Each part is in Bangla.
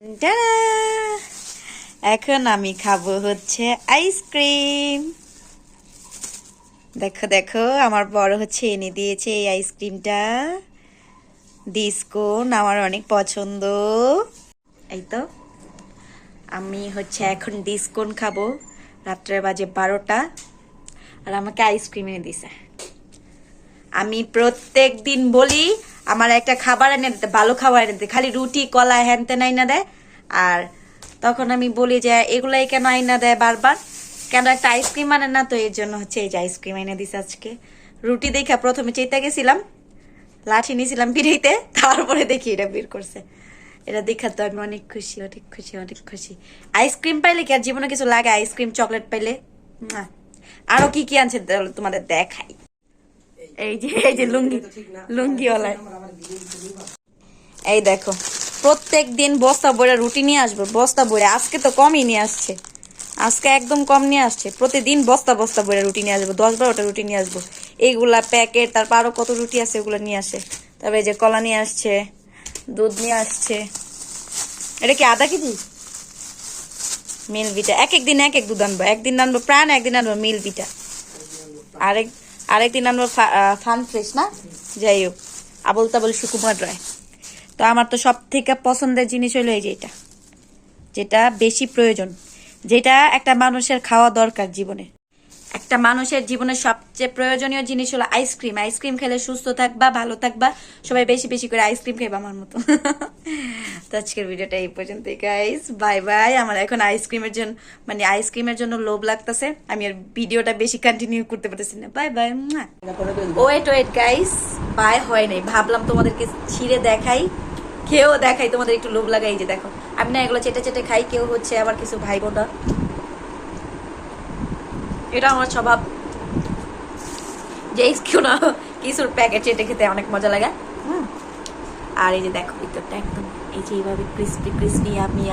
টাডা! এখন আমি খাবো হচ্ছে আইসক্রিম। দেখো দেখো, আমার বড় হচ্ছে এনে দিয়েছে এই আইসক্রিমটা। ডিসকোন আমার অনেক পছন্দ। এই তো আমি হচ্ছে এখন ডিসকোন খাবো। রাত্রে বাজে 12টা, আর আমাকে আইসক্রিম এনে দিছে। আমি প্রত্যেক দিন বলি আমার একটা খাবার এনে দিতে, ভালো খাবার এনে দিতে, খালি রুটি কলা হ্যান তেন আইনা দেয়। আর তখন আমি বলি যে এগুলাই কেন আইনা দেয় বারবার, কেন একটা আইসক্রিম আনে না? তো এর জন্য হচ্ছে এই যে আইসক্রিম এনে দিছে আজকে। রুটি দেখা প্রথমে চেতে গেছিলাম, লাঠি নিয়েছিলাম পিড়াইতে, তারপরে দেখি এটা বের করছে। এটা দেখা তো আমি অনেক খুশি, অনেক খুশি, অনেক খুশি। আইসক্রিম পাইলে কি আর জীবনে কিছু লাগে? আইসক্রিম, চকলেট পাইলে। আরো কি কি আনছে তোমাদের দেখাই। এই যে লুঙ্গিওয়ালা। এই দেখো, প্রত্যেক দিন বস্তা বইরা রুটি নিয়ে আসবো, বস্তা বইরা। আজকে তো কমই নিয়ে আসছে, আজকে একদম কম নিয়ে আসছে। প্রতিদিন বস্তা বস্তা বইরা রুটি নিয়ে আসবো, 10-12টা রুটি নিয়ে আসবো। এইগুলা প্যাকেট, তারপর আরো কত রুটি আছে ওগুলো নিয়ে আসে। তারপরে এই যে কলা নিয়ে আসছে, দুধ নিয়ে আসছে। এটা কি আধা কেজি মিল্কভিটা? এক একদিন এক এক দুধ আনবো। একদিন আনবো প্রাণ, একদিন আনবো মিল্কভিটা, আরেকদিন আনবো ফান ফ্রেশ। না, যাই হোক, আবল তাবল সুকুমার রায়। তো আমার তো সব থেকে পছন্দের জিনিস হলো এই যে এটা, যেটা বেশি প্রয়োজন, যেটা একটা মানুষের খাওয়া দরকার জীবনে। একটা মানুষের জীবনে সবচেয়ে প্রয়োজনীয় জিনিস হলো আইসক্রিম। আইসক্রিম খেলে সুস্থ থাকবা, ভালো থাকবা। সবাই বেশি বেশি করে আইসক্রিম খাইবা আমার মতো। তো আজকের ভিডিওটা এই পর্যন্তই গাইস, বাই বাই। আমার এখন আইসক্রিমের জন্য লোভ লাগতেছে, আমি আর ভিডিওটা বেশি কন্টিনিউ করতে পারতেছি না। Bye bye. Wait guys, bye হয় নাই, ভাবলাম তোমাদেরকে ছিঁড়ে দেখাই, খেয়েও দেখাই, তোমাদের একটু লোভ লাগাই। যে দেখো, আমি না এগুলো চেটে চেটে খাই, কেউ হচ্ছে আবার কিছু ভাই বোনা, এটা আমার স্বভাব যে কিছুর প্যাকেট চেটে খেতে অনেক মজা লাগে। আর এই যে দেখো ভিতরটা একদম এই যে এইভাবে ক্রিস্পি ক্রিস্পি, আমি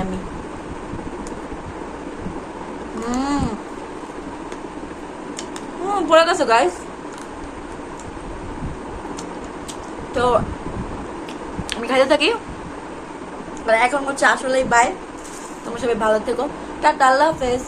পড়ে গেছে গাইস। তো আমি খাইতে থাকি, এখন হচ্ছে আসলেই বাই। তোমরা সবাই ভালো থেকো, টাটা, আল্লাহ হাফেজ।